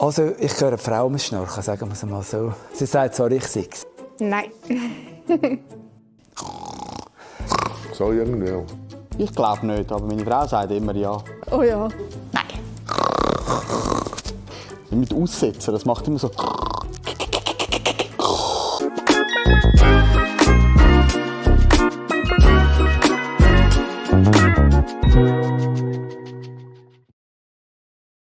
Also, ich höre eine Frau schnarchen, sagen wir es mal so. Sie sagt zwar, ich sei es. Nein. So irgendwie. Ja. Ich glaube nicht, aber meine Frau sagt immer ja. Oh ja. Mit Aussetzen, das macht immer so.